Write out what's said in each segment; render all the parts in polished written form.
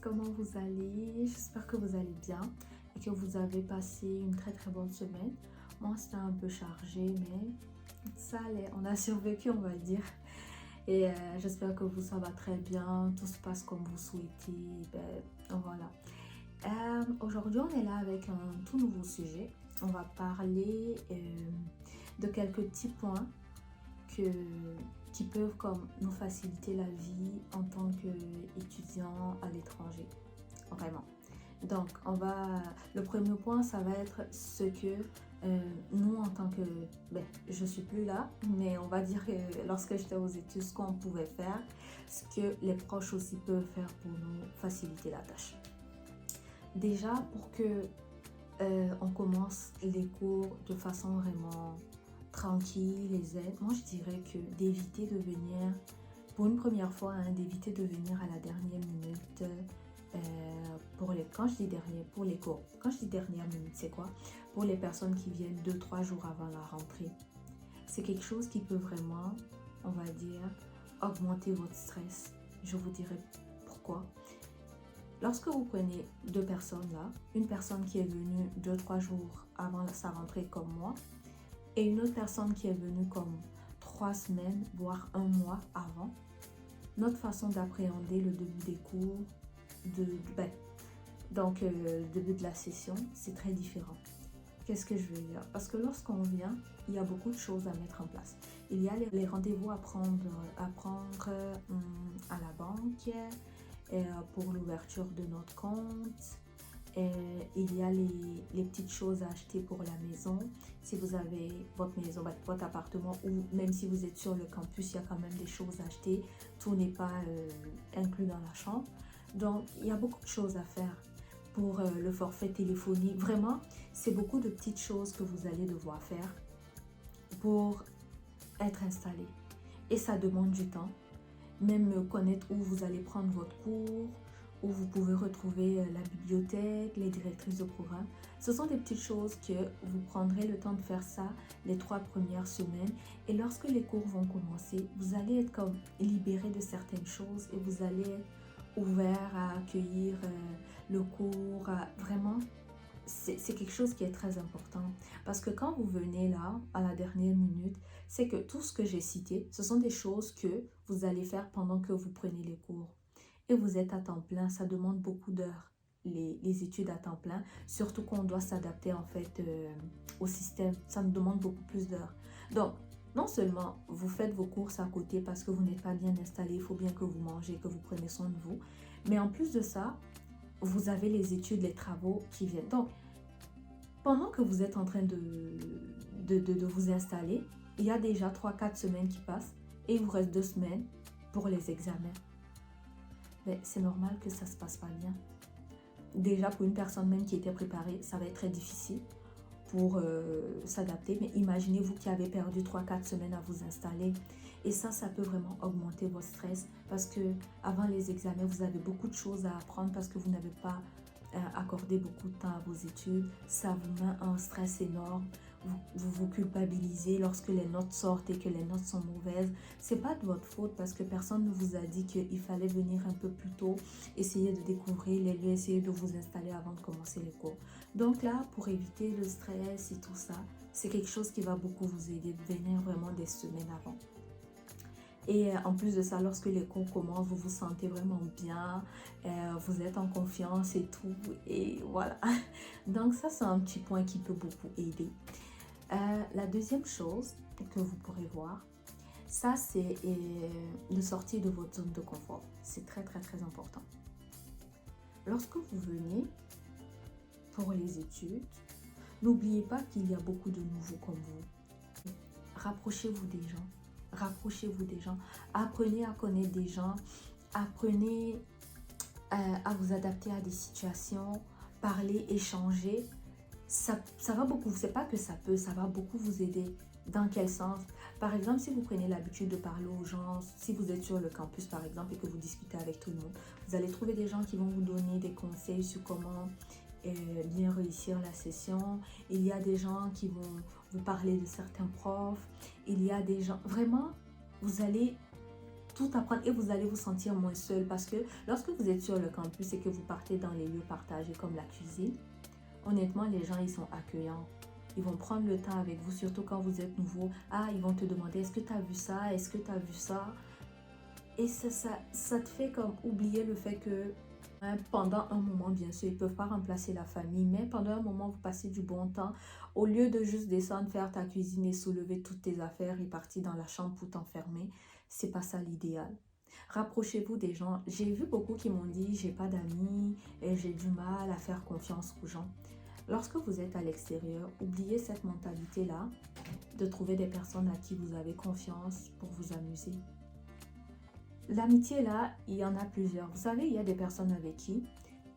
comment vous allez? J'espère que vous allez bien et que vous avez passé une très bonne semaine. Moi, c'était un peu chargé, mais ça allait, on a survécu, on va dire. Et j'espère que vous, ça va très bien, tout se passe comme vous souhaitez. Voilà. Aujourd'hui, on est là avec un tout nouveau sujet. On va parler de quelques petits points qui peuvent comme nous faciliter la vie en tant qu'étudiant à l'étranger, vraiment. Donc, le premier point, ça va être ce que nous, en tant que, je suis plus là, mais on va dire que lorsque j'étais aux études, ce qu'on pouvait faire, ce que les proches aussi peuvent faire pour nous faciliter la tâche. Déjà, pour que on commence les cours de façon vraiment tranquille, les zen, moi je dirais que d'éviter de venir, pour une première fois, d'éviter de venir à la dernière minute pour les cours. Quand je dis dernière minute, c'est quoi? Pour les personnes qui viennent 2-3 jours avant la rentrée. C'est quelque chose qui peut vraiment, on va dire, augmenter votre stress. Je vous dirai pourquoi. Lorsque vous prenez deux personnes là, une personne qui est venue 2-3 jours avant sa rentrée comme moi, et une autre personne qui est venue comme 3 semaines, voire 1 mois avant, notre façon d'appréhender le début des cours, le début de la session, c'est très différent. Qu'est-ce que je veux dire? Parce que lorsqu'on vient, il y a beaucoup de choses à mettre en place. Il y a les rendez-vous à prendre à la banque, pour l'ouverture de notre compte. Il y a les petites choses à acheter pour la maison. Si vous avez votre maison, votre appartement, ou même si vous êtes sur le campus, il y a quand même des choses à acheter. Tout n'est pas inclus dans la chambre. Donc, il y a beaucoup de choses à faire pour le forfait téléphonique. Vraiment, c'est beaucoup de petites choses que vous allez devoir faire pour être installé. Et ça demande du temps. Même connaître où vous allez prendre votre cours, où vous pouvez retrouver la bibliothèque, les directrices de programme. Ce sont des petites choses que vous prendrez le temps de faire ça les 3 premières semaines. Et lorsque les cours vont commencer, vous allez être comme libéré de certaines choses et vous allez être ouvert à accueillir le cours. Vraiment, c'est quelque chose qui est très important. Parce que quand vous venez là, à la dernière minute, c'est que tout ce que j'ai cité, ce sont des choses que vous allez faire pendant que vous prenez les cours. Et vous êtes à temps plein, ça demande beaucoup d'heures, les études à temps plein, surtout qu'on doit s'adapter en fait au système, ça nous demande beaucoup plus d'heures. Donc, non seulement vous faites vos courses à côté parce que vous n'êtes pas bien installé, il faut bien que vous mangez, que vous preniez soin de vous, mais en plus de ça, vous avez les études, les travaux qui viennent. Donc, pendant que vous êtes en train de vous installer, il y a déjà 3-4 semaines qui passent et il vous reste 2 semaines pour les examens. Mais c'est normal que ça ne se passe pas bien. Déjà, pour une personne même qui était préparée, ça va être très difficile pour s'adapter. Mais imaginez-vous qui avez perdu 3-4 semaines à vous installer. Et ça peut vraiment augmenter votre stress parce que avant les examens, vous avez beaucoup de choses à apprendre parce que vous n'avez pas accordé beaucoup de temps à vos études. Ça vous met un stress énorme. Vous culpabilisez lorsque les notes sortent et que les notes sont mauvaises. C'est pas de votre faute parce que personne ne vous a dit qu'il fallait venir un peu plus tôt, essayer de découvrir les lieux, essayer de vous installer avant de commencer les cours. Donc là, pour éviter le stress et tout ça, c'est quelque chose qui va beaucoup vous aider de venir vraiment des semaines avant. Et en plus de ça, lorsque les cours commencent, vous vous sentez vraiment bien, vous êtes en confiance et tout, et voilà. Donc ça, c'est un petit point qui peut beaucoup aider. La deuxième chose que vous pourrez voir, ça c'est de sortir de votre zone de confort. C'est très important. Lorsque vous venez pour les études, n'oubliez pas qu'il y a beaucoup de nouveaux comme vous. Rapprochez-vous des gens. Rapprochez-vous des gens, apprenez à connaître des gens, apprenez à vous adapter à des situations, parler, échanger. Ça va beaucoup, c'est pas que ça va beaucoup vous aider. Dans quel sens? Par exemple, si vous prenez l'habitude de parler aux gens, si vous êtes sur le campus par exemple et que vous discutez avec tout le monde, vous allez trouver des gens qui vont vous donner des conseils sur comment bien réussir la session. Il y a des gens qui vont vous parler de certains profs. Il y a des gens, vraiment, vous allez tout apprendre et vous allez vous sentir moins seul parce que lorsque vous êtes sur le campus et que vous partez dans les lieux partagés comme la cuisine, honnêtement, les gens, ils sont accueillants. Ils vont prendre le temps avec vous, surtout quand vous êtes nouveau. Ah, ils vont te demander, est-ce que tu as vu ça? Est-ce que tu as vu ça? Et ça te fait comme oublier le fait que pendant un moment, bien sûr, ils ne peuvent pas remplacer la famille, mais pendant un moment, vous passez du bon temps. Au lieu de juste descendre, faire ta cuisine et soulever toutes tes affaires et partir dans la chambre pour t'enfermer, c'est pas ça l'idéal. Rapprochez-vous des gens. J'ai vu beaucoup qui m'ont dit, j'ai pas d'amis et j'ai du mal à faire confiance aux gens. Lorsque vous êtes à l'extérieur, oubliez cette mentalité-là de trouver des personnes à qui vous avez confiance pour vous amuser. L'amitié, là, il y en a plusieurs. Vous savez, il y a des personnes avec qui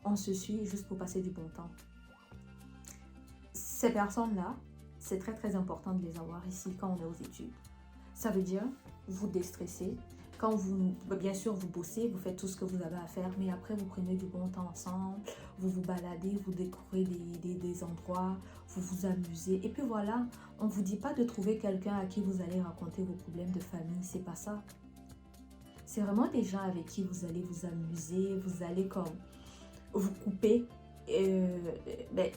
on se suit juste pour passer du bon temps. Ces personnes-là, c'est très très important de les avoir ici quand on est aux études. Ça veut dire vous déstresser. Quand vous, bien sûr, vous bossez, vous faites tout ce que vous avez à faire, mais après vous prenez du bon temps ensemble, vous vous baladez, vous découvrez des endroits, vous vous amusez. Et puis voilà, on ne vous dit pas de trouver quelqu'un à qui vous allez raconter vos problèmes de famille, c'est pas ça. C'est vraiment des gens avec qui vous allez vous amuser, vous allez comme vous couper, ben,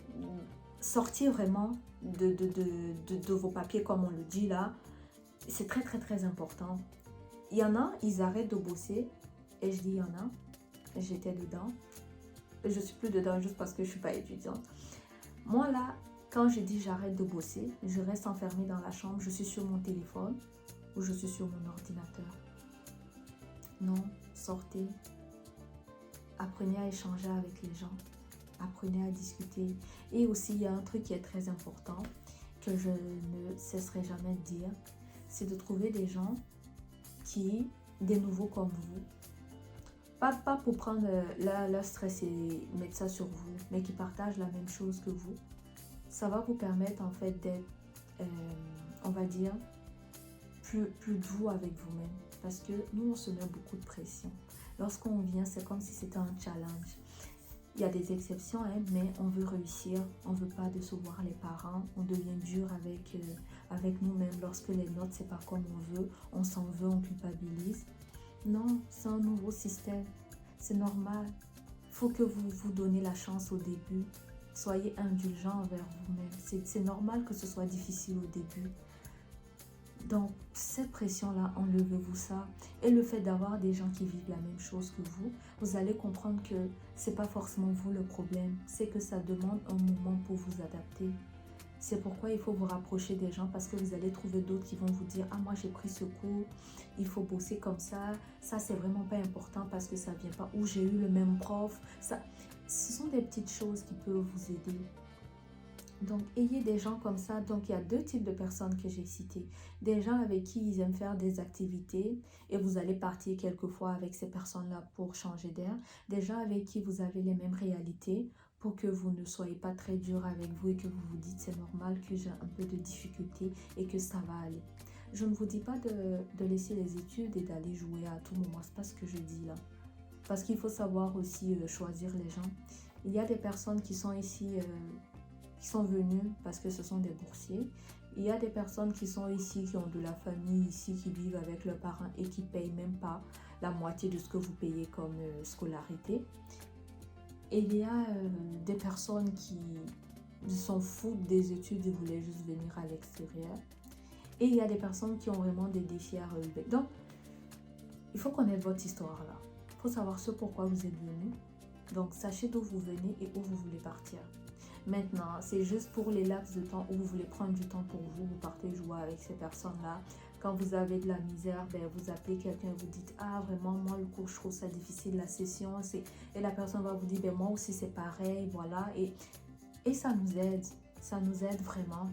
sortir vraiment de vos papiers comme on le dit là. C'est très très très important. Il y en a, ils arrêtent de bosser, et je dis il y en a, j'étais dedans. Je suis plus dedans juste parce que je suis pas étudiante. Moi là, quand je dis j'arrête de bosser, je reste enfermée dans la chambre, je suis sur mon téléphone ou je suis sur mon ordinateur. Non, sortez. Apprenez à échanger avec les gens. Apprenez à discuter. Et aussi, il y a un truc qui est très important que je ne cesserai jamais de dire. C'est de trouver des gens des nouveaux comme vous. Pas pour prendre leur stress et mettre ça sur vous, mais qui partagent la même chose que vous. Ça va vous permettre en fait d'être, on va dire, plus doux avec vous-même. Parce que nous, on se met beaucoup de pression. Lorsqu'on vient, c'est comme si c'était un challenge. Il y a des exceptions, hein, mais on veut réussir. On ne veut pas décevoir les parents. On devient dur avec nous-mêmes. Lorsque les notes, c'est pas comme on veut. On s'en veut, on culpabilise. Non, c'est un nouveau système. C'est normal. Il faut que vous vous donnez la chance au début. Soyez indulgent envers vous-même. C'est normal que ce soit difficile au début. Donc, cette pression-là, enlevez-vous ça. Et le fait d'avoir des gens qui vivent la même chose que vous allez comprendre que ce n'est pas forcément vous le problème. C'est que ça demande un moment pour vous adapter. C'est pourquoi il faut vous rapprocher des gens parce que vous allez trouver d'autres qui vont vous dire « Ah, moi j'ai pris ce cours, il faut bosser comme ça. Ça, c'est vraiment pas important parce que ça vient pas. » Ou « J'ai eu le même prof. » Ce sont des petites choses qui peuvent vous aider. Donc, ayez des gens comme ça. Donc, il y a deux types de personnes que j'ai citées. Des gens avec qui ils aiment faire des activités et vous allez partir quelquefois avec ces personnes-là pour changer d'air. Des gens avec qui vous avez les mêmes réalités pour que vous ne soyez pas très dur avec vous et que vous vous dites c'est normal que j'ai un peu de difficulté et que ça va aller. Je ne vous dis pas de laisser les études et d'aller jouer à tout moment. C'est pas ce que je dis là. Parce qu'il faut savoir aussi choisir les gens. Il y a des personnes qui sont ici... qui sont venus parce que ce sont des boursiers. Il y a des personnes qui sont ici, qui ont de la famille ici, qui vivent avec leurs parents et qui ne payent même pas la moitié de ce que vous payez comme scolarité. Et il y a des personnes qui s'en foutent des études et voulaient juste venir à l'extérieur. Et il y a des personnes qui ont vraiment des défis à relever. Donc, il faut connaître votre histoire là. Il faut savoir ce pourquoi vous êtes venu. Donc, sachez d'où vous venez et où vous voulez partir. Maintenant, c'est juste pour les laps de temps où vous voulez prendre du temps pour vous, vous partez jouer avec ces personnes-là. Quand vous avez de la misère, ben, vous appelez quelqu'un et vous dites « Ah, vraiment, moi, le cours, je trouve ça difficile, la session. » Et la personne va vous dire ben, « Moi aussi, c'est pareil, voilà. » Et ça nous aide vraiment.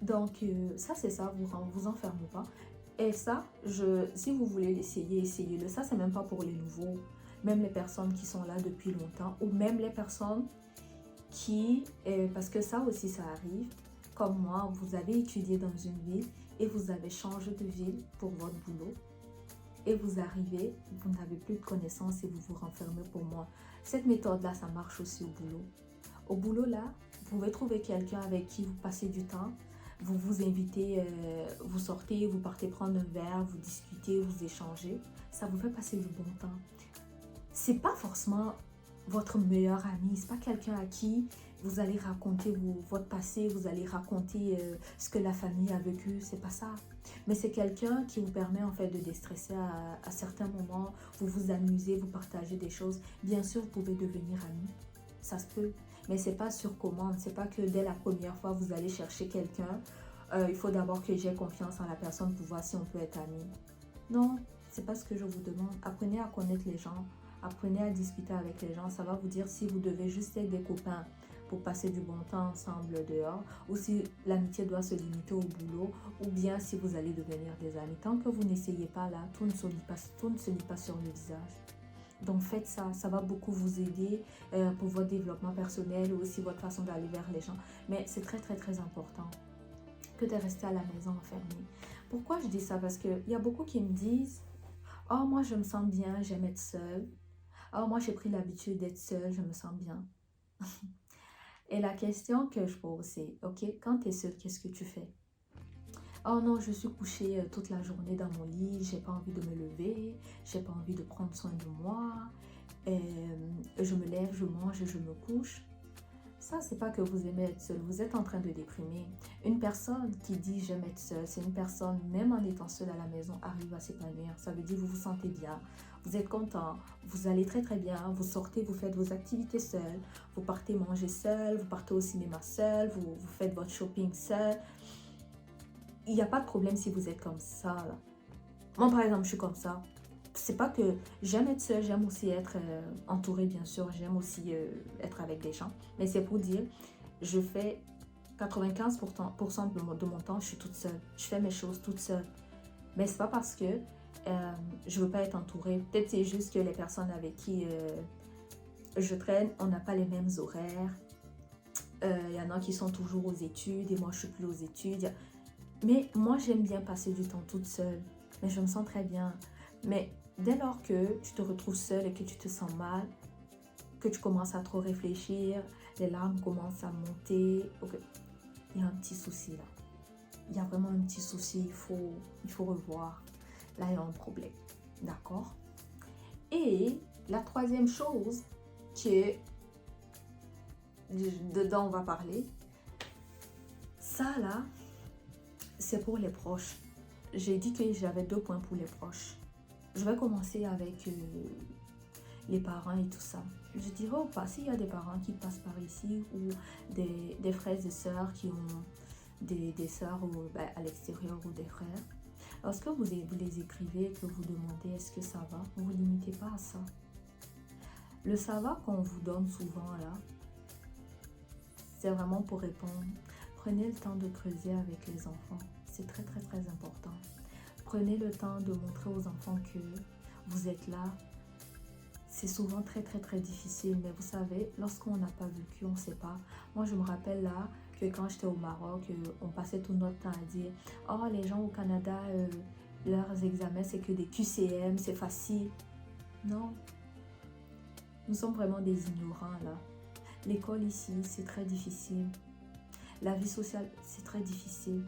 Donc, ça, c'est ça, vous enfermez pas. Et ça, si vous voulez l'essayer, essayez-le. Ça, c'est même pas pour les nouveaux. Même les personnes qui sont là depuis longtemps ou même les personnes parce que ça aussi ça arrive, comme moi, vous avez étudié dans une ville et vous avez changé de ville pour votre boulot et vous arrivez, vous n'avez plus de connaissances et vous vous renfermez. Pour moi, cette méthode-là, ça marche aussi au boulot. Au boulot, là, vous pouvez trouver quelqu'un avec qui vous passez du temps. vous vous invitez, vous sortez, vous partez prendre un verre, vous discutez, vous échangez. Ça vous fait passer du bon temps. C'est pas forcément votre meilleur ami, c'est pas quelqu'un à qui vous allez raconter votre passé, vous allez raconter ce que la famille a vécu, c'est pas ça. Mais c'est quelqu'un qui vous permet en fait de déstresser à certains moments, vous vous amusez, vous partagez des choses. Bien sûr, vous pouvez devenir amis, ça se peut, mais c'est pas sur commande, c'est pas que dès la première fois vous allez chercher quelqu'un, il faut d'abord que j'ai confiance en la personne pour voir si on peut être amis. Non, c'est pas ce que je vous demande. Apprenez à connaître les gens, apprenez à discuter avec les gens, ça va vous dire si vous devez juste être des copains pour passer du bon temps ensemble dehors, ou si l'amitié doit se limiter au boulot, ou bien si vous allez devenir des amis. Tant que vous n'essayez pas là, tout ne se lit pas sur le visage. Donc faites ça, ça va beaucoup vous aider pour votre développement personnel ou aussi votre façon d'aller vers les gens. Mais c'est très très très important que de rester à la maison enfermé. Pourquoi je dis ça? Parce qu'il y a beaucoup qui me disent « Oh, moi je me sens bien, j'aime être seule. Oh, moi j'ai pris l'habitude d'être seule, je me sens bien. » Et la question que je pose, c'est, ok, quand tu es seule, qu'est-ce que tu fais? Oh non, je suis couchée toute la journée dans mon lit, j'ai pas envie de me lever, j'ai pas envie de prendre soin de moi, je me lève, je mange, je me couche. Ça, c'est pas que vous aimez être seul, vous êtes en train de déprimer. Une personne qui dit j'aime être seule, c'est une personne, même en étant seule à la maison, arrive à s'épanouir. Ça veut dire que vous vous sentez bien, vous êtes content, vous allez très très bien, vous sortez, vous faites vos activités seules, vous partez manger seul, vous partez au cinéma seul, vous faites votre shopping seul. Il n'y a pas de problème si vous êtes comme ça, là. Moi, par exemple, je suis comme ça. C'est pas que j'aime être seule, j'aime aussi être entourée, bien sûr. J'aime aussi être avec des gens. Mais c'est pour dire, je fais 95% de mon temps, je suis toute seule. Je fais mes choses toute seule. Mais c'est pas parce que je veux pas être entourée. Peut-être c'est juste que les personnes avec qui je traîne, on n'a pas les mêmes horaires. Il y en a qui sont toujours aux études et moi, je suis plus aux études. Mais moi, j'aime bien passer du temps toute seule. Mais je me sens très bien. Mais dès lors que tu te retrouves seule et que tu te sens mal, que tu commences à trop réfléchir, les larmes commencent à monter, okay, il y a un petit souci là. Il y a vraiment un petit souci, il faut revoir. Là, il y a un problème. D'accord? Et la troisième chose dedans on va parler, ça là, c'est pour les proches. J'ai dit que j'avais 2 points pour les proches. Je vais commencer avec les parents et tout ça. Je dirais au pas, s'il y a des parents qui passent par ici ou des frères et sœurs qui ont des sœurs à l'extérieur ou des frères, lorsque vous les écrivez et que vous demandez est-ce que ça va, vous ne vous limitez pas à ça. Le ça va qu'on vous donne souvent là, c'est vraiment pour répondre. Prenez le temps de creuser avec les enfants. C'est très très très important. Prenez le temps de montrer aux enfants que vous êtes là. C'est souvent très très très difficile, mais vous savez, lorsqu'on n'a pas vécu, on ne sait pas. Moi, je me rappelle là que quand j'étais au Maroc, on passait tout notre temps à dire « Oh, les gens au Canada, leurs examens, c'est que des QCM, c'est facile. » Non, nous sommes vraiment des ignorants là. L'école ici, c'est très difficile. La vie sociale, c'est très difficile.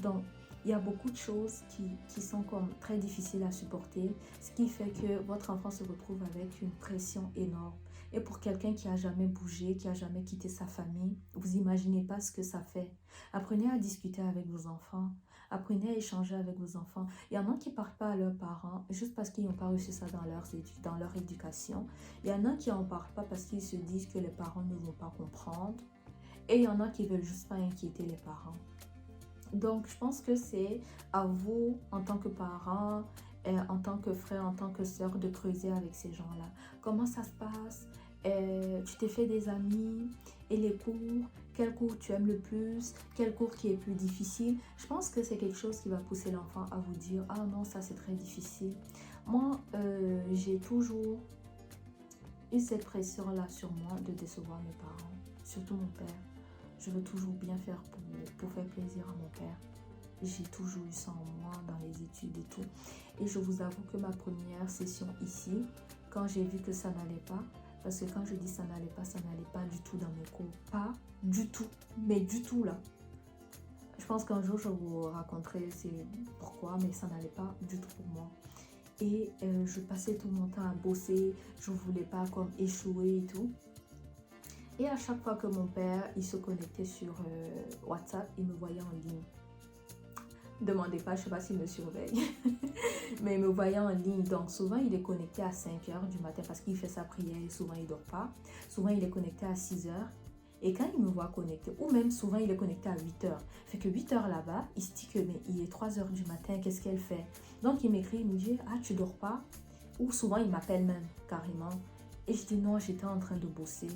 Donc, il y a beaucoup de choses qui sont comme très difficiles à supporter, ce qui fait que votre enfant se retrouve avec une pression énorme. Et pour quelqu'un qui n'a jamais bougé, qui n'a jamais quitté sa famille, vous n'imaginez pas ce que ça fait. Apprenez à discuter avec vos enfants, apprenez à échanger avec vos enfants. Il y en a qui ne parlent pas à leurs parents juste parce qu'ils n'ont pas reçu ça dans leur éducation. Il y en a qui n'en parlent pas parce qu'ils se disent que les parents ne vont pas comprendre. Et il y en a qui ne veulent juste pas inquiéter les parents. Donc, je pense que c'est à vous, en tant que parents, en tant que frère, en tant que sœur, de creuser avec ces gens-là. Comment ça se passe? Tu t'es fait des amis? Et les cours? Quel cours tu aimes le plus? Quel cours qui est plus difficile? Je pense que c'est quelque chose qui va pousser l'enfant à vous dire « Ah non, ça c'est très difficile. » Moi, j'ai toujours eu cette pression-là sur moi de décevoir mes parents, surtout mon père. Je veux toujours bien faire pour faire plaisir à mon père. J'ai toujours eu ça en moi dans les études et tout. Et je vous avoue que ma première session ici, quand j'ai vu que ça n'allait pas, parce que quand je dis ça n'allait pas du tout dans mes cours. Pas du tout, mais du tout là. Je pense qu'un jour, je vous raconterai c'est pourquoi, mais ça n'allait pas du tout pour moi. Et je passais tout mon temps à bosser, je ne voulais pas comme échouer et tout. Et à chaque fois que mon père, il se connectait sur WhatsApp, il me voyait en ligne. Demandez pas, je ne sais pas s'il me surveille, mais il me voyait en ligne. Donc souvent, il est connecté à 5 heures du matin parce qu'il fait sa prière et souvent, il ne dort pas. Souvent, il est connecté à 6 heures. Et quand il me voit connecté, ou même souvent, il est connecté à 8 heures. Fait que 8 heures là-bas, il se dit que mais il est 3 heures du matin, qu'est-ce qu'elle fait? Donc, il m'écrit, il me dit, ah, tu dors pas? Ou souvent, il m'appelle même carrément. Et je dis non, j'étais en train de bosser.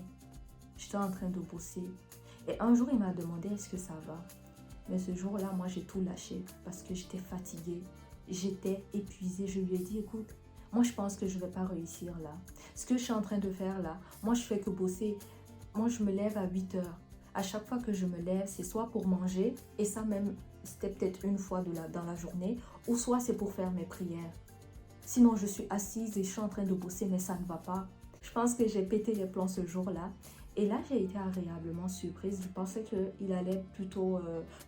J'étais en train de bosser. Et un jour, il m'a demandé, est-ce que ça va? Mais ce jour-là, moi, j'ai tout lâché parce que j'étais fatiguée. J'étais épuisée. Je lui ai dit, écoute, moi, je pense que je ne vais pas réussir là. Ce que je suis en train de faire là, moi, je fais que bosser. Moi, je me lève à 8 heures. À chaque fois que je me lève, c'est soit pour manger, et ça même, c'était peut-être une fois dans la journée, ou soit c'est pour faire mes prières. Sinon, je suis assise et je suis en train de bosser, mais ça ne va pas. Je pense que j'ai pété les plombs ce jour-là. Et là, j'ai été agréablement surprise. Je pensais qu'il allait plutôt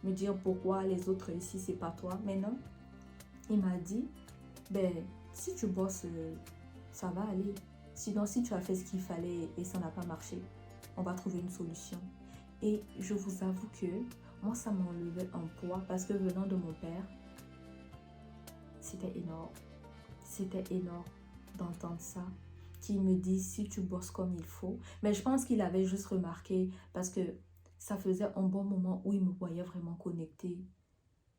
me dire pourquoi les autres ici, c'est pas toi. Mais non, il m'a dit, ben, si tu bosses, ça va aller. Sinon, si tu as fait ce qu'il fallait et ça n'a pas marché, on va trouver une solution. Et je vous avoue que moi, ça m'a enlevé un poids parce que venant de mon père, c'était énorme. C'était énorme d'entendre ça. Qu'il me dise si tu bosses comme il faut. Mais je pense qu'il avait juste remarqué parce que ça faisait un bon moment où il me voyait vraiment connectée.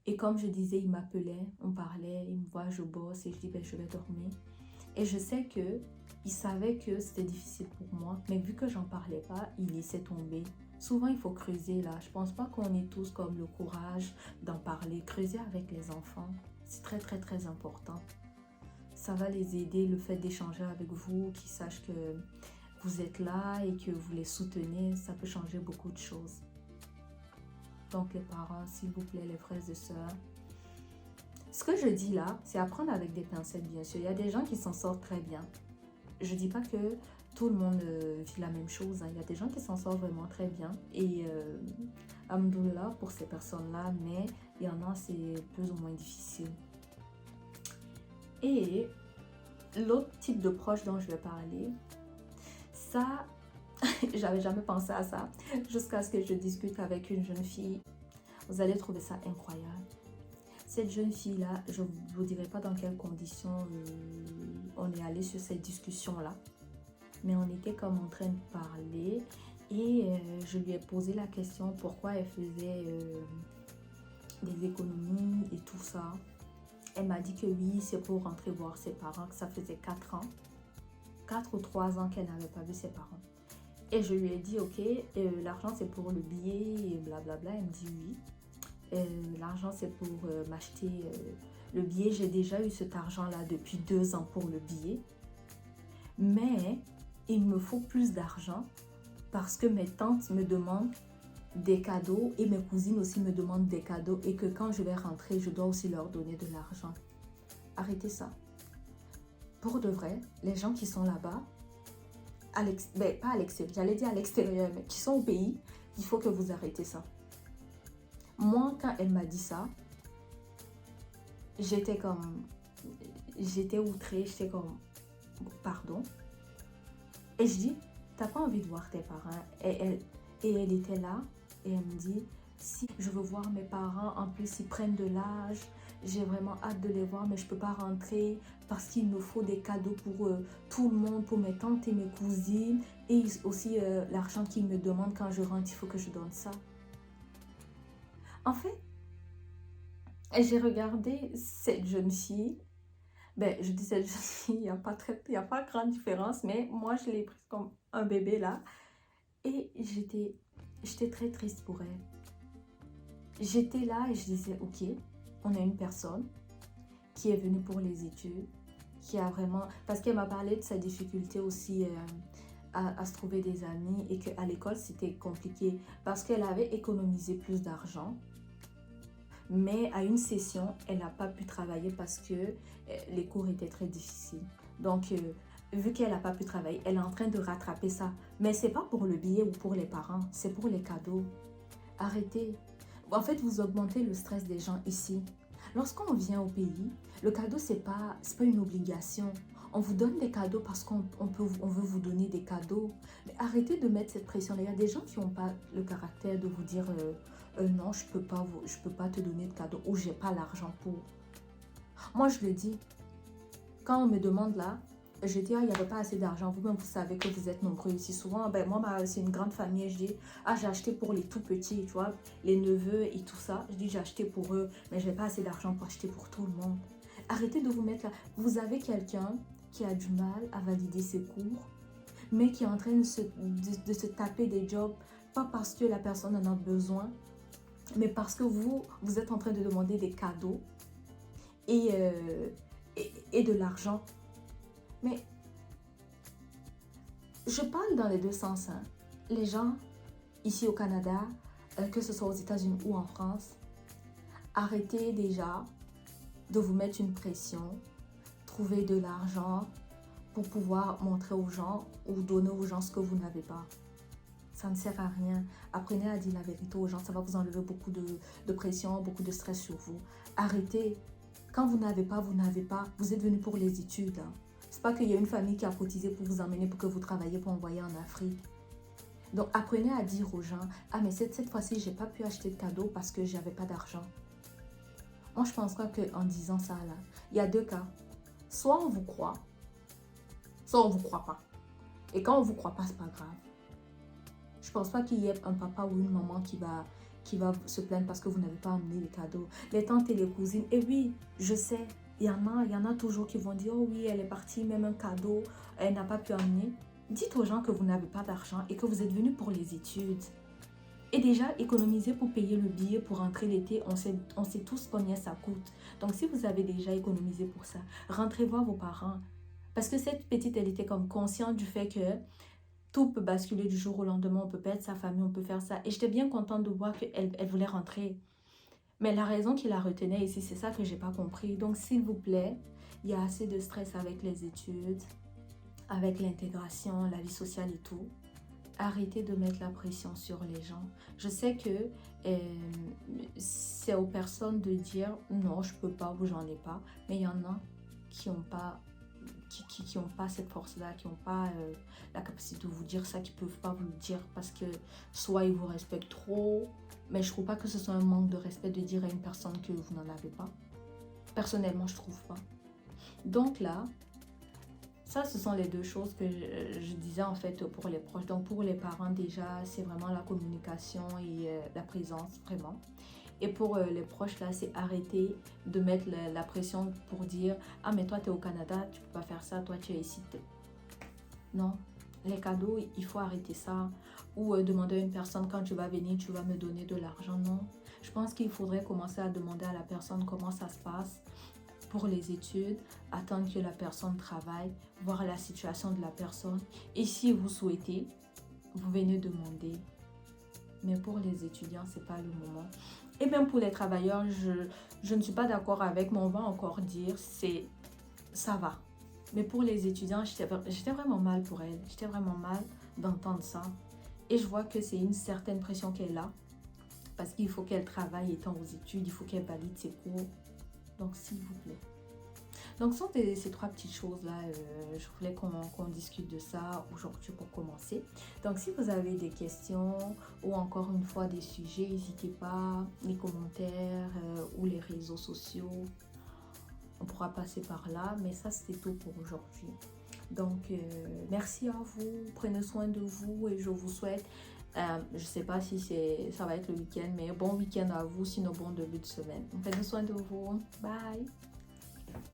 Et comme je disais, il m'appelait, on parlait, il me voit, je bosse et je dis ben, je vais dormir. Et je sais que il savait que c'était difficile pour moi, mais vu que j'en parlais pas, il laissait tomber. Souvent, il faut creuser là. Je pense pas qu'on ait tous comme le courage d'en parler. Creuser avec les enfants, c'est très très très important. Ça va les aider, le fait d'échanger avec vous, qu'ils sachent que vous êtes là et que vous les soutenez, ça peut changer beaucoup de choses. Donc les parents, s'il vous plaît, les frères et sœurs, ce que je dis là, c'est à prendre avec des pincettes, bien sûr. Il y a des gens qui s'en sortent très bien. Je ne dis pas que tout le monde vit la même chose. Hein. Il y a des gens qui s'en sortent vraiment très bien. Et alhamdoulilah pour ces personnes-là, mais il y en a, c'est plus ou moins difficile. Et l'autre type de proche dont je vais parler, ça, j'avais jamais pensé à ça jusqu'à ce que je discute avec une jeune fille. Vous allez trouver ça incroyable. Cette jeune fille-là, je ne vous dirai pas dans quelles conditions on est allé sur cette discussion-là. Mais on était comme en train de parler et je lui ai posé la question pourquoi elle faisait des économies et tout ça. Elle m'a dit que oui, c'est pour rentrer voir ses parents, que ça faisait 4 ans. 4 ou 3 ans qu'elle n'avait pas vu ses parents. Et je lui ai dit, ok, l'argent c'est pour le billet et blablabla. Elle me dit oui. L'argent c'est pour m'acheter le billet. J'ai déjà eu cet argent-là depuis 2 ans pour le billet. Mais il me faut plus d'argent parce que mes tantes me demandent des cadeaux et mes cousines aussi me demandent des cadeaux et que quand je vais rentrer, je dois aussi leur donner de l'argent. Arrêtez ça. Pour de vrai, les gens qui sont là-bas, pas à l'extérieur, j'allais dire à l'extérieur, mais qui sont au pays, il faut que vous arrêtez ça. Moi, quand elle m'a dit ça, j'étais outrée, j'étais comme, pardon. Et je dis, t'as pas envie de voir tes parents? Et elle était là. Et elle me dit, si je veux voir mes parents, en plus ils prennent de l'âge, j'ai vraiment hâte de les voir, mais je ne peux pas rentrer parce qu'il me faut des cadeaux pour tout le monde, pour mes tantes et mes cousines, et aussi l'argent qu'ils me demandent quand je rentre, il faut que je donne ça. En fait, j'ai regardé cette jeune fille, je dis cette jeune fille, il n'y a pas grande différence, mais moi je l'ai prise comme un bébé là, et j'étais très triste pour elle. J'étais là et je disais, ok, on a une personne qui est venue pour les études, qui a vraiment... Parce qu'elle m'a parlé de sa difficulté aussi à se trouver des amis et qu'à l'école, c'était compliqué parce qu'elle avait économisé plus d'argent. Mais à une session, elle n'a pas pu travailler parce que les cours étaient très difficiles. Donc, vu qu'elle n'a pas pu travailler, elle est en train de rattraper ça. Mais ce n'est pas pour le billet ou pour les parents, c'est pour les cadeaux. Arrêtez. En fait, vous augmentez le stress des gens ici. Lorsqu'on vient au pays, le cadeau, c'est pas une obligation. On vous donne des cadeaux parce on veut vous donner des cadeaux. Mais arrêtez de mettre cette pression-là. Il y a des gens qui n'ont pas le caractère de vous dire non, je peux pas te donner de cadeau ou j'ai pas l'argent pour. Moi, je le dis. Quand on me demande là, je dis, ah, il n'y avait pas assez d'argent. Vous-même, vous savez que vous êtes nombreux ici. Souvent, ben, moi, c'est une grande famille. Je dis, ah, j'ai acheté pour les tout petits, tu vois, les neveux et tout ça. Je dis, j'ai acheté pour eux, mais je n'ai pas assez d'argent pour acheter pour tout le monde. Arrêtez de vous mettre là. Vous avez quelqu'un qui a du mal à valider ses cours, mais qui est en train de se taper des jobs, pas parce que la personne en a besoin, mais parce que vous êtes en train de demander des cadeaux et de l'argent. Mais je parle dans les deux sens. Hein. Les gens ici au Canada, que ce soit aux États-Unis ou en France, arrêtez déjà de vous mettre une pression, trouver de l'argent pour pouvoir montrer aux gens ou donner aux gens ce que vous n'avez pas. Ça ne sert à rien. Apprenez à dire la vérité aux gens, ça va vous enlever beaucoup de pression, beaucoup de stress sur vous. Arrêtez. Quand vous n'avez pas, vous n'avez pas. Vous êtes venu pour les études. Hein. C'est pas qu'il y a une famille qui a cotisé pour vous emmener, pour que vous travailliez pour envoyer en Afrique. Donc, apprenez à dire aux gens, ah, mais cette fois-ci, j'ai pas pu acheter de cadeau parce que j'avais pas d'argent. Moi, je pense pas qu'en disant ça, là, il y a deux cas. Soit on vous croit, soit on vous croit pas. Et quand on vous croit pas, c'est pas grave. Je pense pas qu'il y ait un papa ou une maman qui va se plaindre parce que vous n'avez pas amené les cadeaux. Les tantes et les cousines, et oui, je sais, il y en a toujours qui vont dire, oh oui, elle est partie, même un cadeau, elle n'a pas pu amener. Dites aux gens que vous n'avez pas d'argent et que vous êtes venus pour les études. Et déjà, économiser pour payer le billet pour rentrer l'été, on sait tous combien ça coûte. Donc, si vous avez déjà économisé pour ça, rentrez voir vos parents. Parce que cette petite, elle était comme consciente du fait que tout peut basculer du jour au lendemain, on peut perdre sa famille, on peut faire ça. Et j'étais bien contente de voir qu'elle voulait rentrer. Mais la raison qui la retenait ici, c'est ça que j'ai pas compris. Donc, s'il vous plaît, il y a assez de stress avec les études, avec l'intégration, la vie sociale et tout. Arrêtez de mettre la pression sur les gens. Je sais que c'est aux personnes de dire non, je peux pas ou j'en ai pas. Mais il y en a qui n'ont pas qui ont pas cette force-là, qui n'ont pas la capacité de vous dire ça, qui ne peuvent pas vous le dire parce que soit ils vous respectent trop, mais je trouve pas que ce soit un manque de respect de dire à une personne que vous n'en avez pas. Personnellement, je trouve pas. Donc là, ça, ce sont les deux choses que je disais en fait pour les proches. Donc pour les parents déjà, c'est vraiment la communication et la présence, vraiment. Et pour les proches, là, c'est arrêter de mettre la pression pour dire « Ah, mais toi, tu es au Canada, tu peux pas faire ça, toi, tu es ici. » Non, les cadeaux, il faut arrêter ça. Ou demander à une personne, quand tu vas venir, tu vas me donner de l'argent. Non, je pense qu'il faudrait commencer à demander à la personne comment ça se passe pour les études, attendre que la personne travaille, voir la situation de la personne. Et si vous souhaitez, vous venez demander. Mais pour les étudiants, c'est pas le moment. Et même pour les travailleurs, je ne suis pas d'accord avec, mais on va encore dire, ça va. Mais pour les étudiants, j'étais vraiment mal pour elle. J'étais vraiment mal d'entendre ça. Et je vois que c'est une certaine pression qu'elle a. Parce qu'il faut qu'elle travaille étant aux études, il faut qu'elle valide ses cours. Donc, s'il vous plaît. Donc, ce sont ces trois petites choses-là. Je voulais qu'on discute de ça aujourd'hui pour commencer. Donc, si vous avez des questions ou encore une fois des sujets, n'hésitez pas, les commentaires ou les réseaux sociaux. On pourra passer par là. Mais ça, c'était tout pour aujourd'hui. Donc, merci à vous. Prenez soin de vous et je vous souhaite... je ne sais pas si ça va être le week-end, mais bon week-end à vous, sinon bon début de semaine. Prenez soin de vous. Bye!